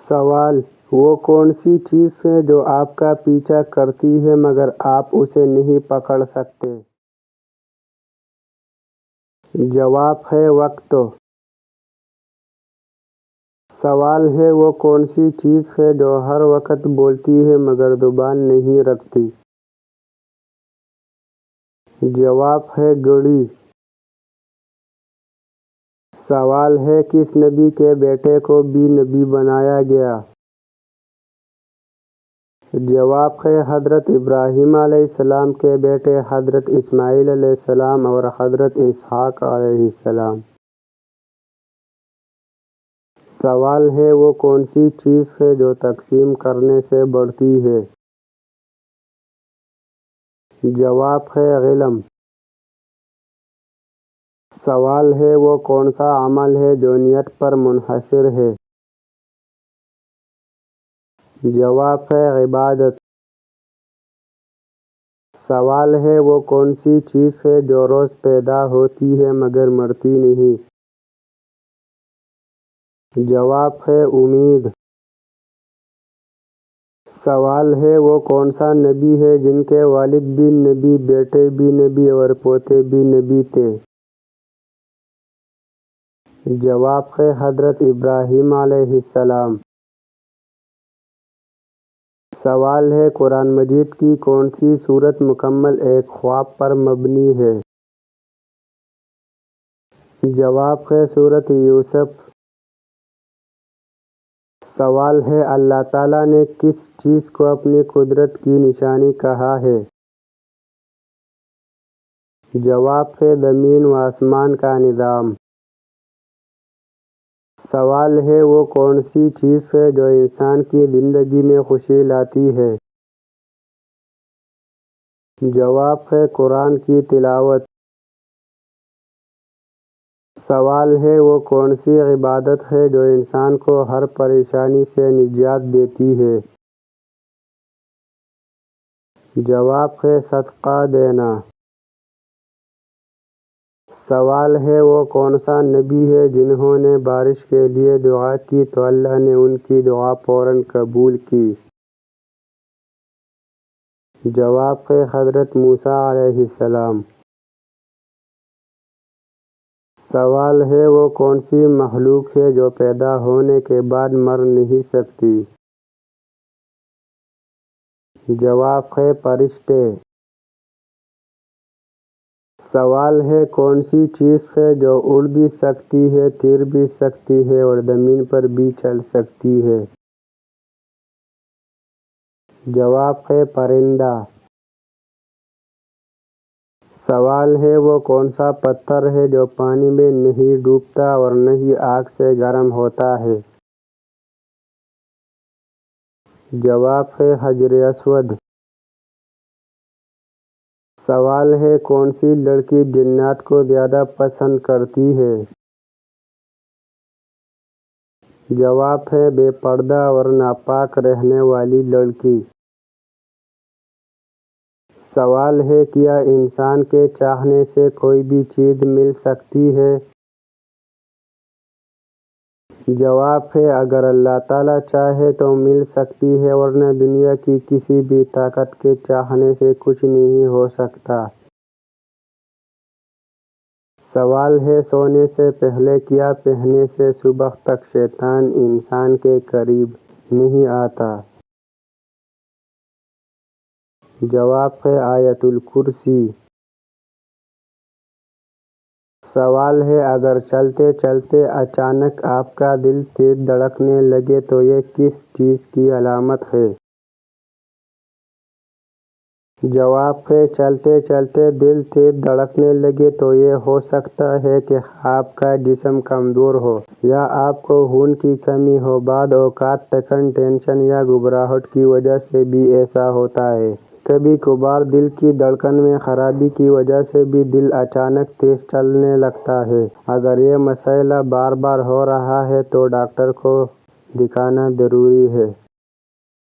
سوال: وہ کون سی چیز ہے جو آپ کا پیچھا کرتی ہے مگر آپ اسے نہیں پکڑ سکتے؟ جواب ہے وقت۔ سوال ہے: وہ کون سی چیز ہے جو ہر وقت بولتی ہے مگر زبان نہیں رکھتی؟ جواب ہے گھڑی۔ سوال ہے: کس نبی کے بیٹے کو بھی نبی بنایا گیا؟ جواب ہے حضرت ابراہیم علیہ السلام کے بیٹے حضرت اسماعیل علیہ السلام اور حضرت اسحاق علیہ السلام۔ سوال ہے: وہ کون سی چیز ہے جو تقسیم کرنے سے بڑھتی ہے؟ جواب ہے علم۔ سوال ہے: وہ کون سا عمل ہے جو نیت پر منحصر ہے؟ جواب ہے عبادت۔ سوال ہے: وہ کون سی چیز ہے جو روز پیدا ہوتی ہے مگر مرتی نہیں؟ جواب ہے امید۔ سوال ہے: وہ کون سا نبی ہے جن کے والد بھی نبی، بیٹے بھی نبی اور پوتے بھی نبی تھے؟ جواب ہے حضرت ابراہیم علیہ السلام۔ سوال ہے: قرآن مجید کی کون سی سورت مکمل ایک خواب پر مبنی ہے؟ جواب ہے سورۃ یوسف۔ سوال ہے: اللہ تعالیٰ نے کس چیز کو اپنی قدرت کی نشانی کہا ہے؟ جواب ہے زمین و آسمان کا نظام۔ سوال ہے: وہ کون سی چیز ہے جو انسان کی زندگی میں خوشی لاتی ہے؟ جواب ہے قرآن کی تلاوت۔ سوال ہے: وہ کون سی عبادت ہے جو انسان کو ہر پریشانی سے نجات دیتی ہے؟ جواب ہے صدقہ دینا۔ سوال ہے: وہ کون سا نبی ہے جنہوں نے بارش کے لیے دعا کی تو اللہ نے ان کی دعا فوراً قبول کی؟ جواب ہے حضرت موسیٰ علیہ السلام۔ سوال ہے: وہ کون سی مخلوق ہے جو پیدا ہونے کے بعد مر نہیں سکتی؟ جواب ہے فرشتے۔ سوال ہے: کون سی چیز ہے جو اڑ بھی سکتی ہے، پھر بھی سکتی ہے اور زمین پر بھی چل سکتی ہے؟ جواب ہے پرندہ۔ سوال ہے: وہ کون سا پتھر ہے جو پانی میں نہیں ڈوبتا اور نہ ہی آگ سے گرم ہوتا ہے؟ جواب ہے حجر اسود۔ سوال ہے: کون سی لڑکی جنات کو زیادہ پسند کرتی ہے؟ جواب ہے بے پردہ اور ناپاک رہنے والی لڑکی۔ سوال ہے: کیا انسان کے چاہنے سے کوئی بھی چیز مل سکتی ہے؟ جواب ہے اگر اللہ تعالیٰ چاہے تو مل سکتی ہے ورنہ دنیا کی کسی بھی طاقت کے چاہنے سے کچھ نہیں ہو سکتا۔ سوال ہے: سونے سے پہلے کیا پہننے سے صبح تک شیطان انسان کے قریب نہیں آتا؟ جواب ہے آیت الکرسی۔ سوال ہے: اگر چلتے چلتے اچانک آپ کا دل تیز دھڑکنے لگے تو یہ کس چیز کی علامت ہے؟ جواب ہے چلتے چلتے دل تیز دھڑکنے لگے تو یہ ہو سکتا ہے کہ آپ کا جسم کمزور ہو یا آپ کو خون کی کمی ہو۔ بعض اوقات تھکن، ٹینشن یا گھبراہٹ کی وجہ سے بھی ایسا ہوتا ہے۔ کبھی کبھار دل کی دھڑکن میں خرابی کی وجہ سے بھی دل اچانک تیز چلنے لگتا ہے۔ اگر یہ مسئلہ بار بار ہو رہا ہے تو ڈاکٹر کو دکھانا ضروری ہے۔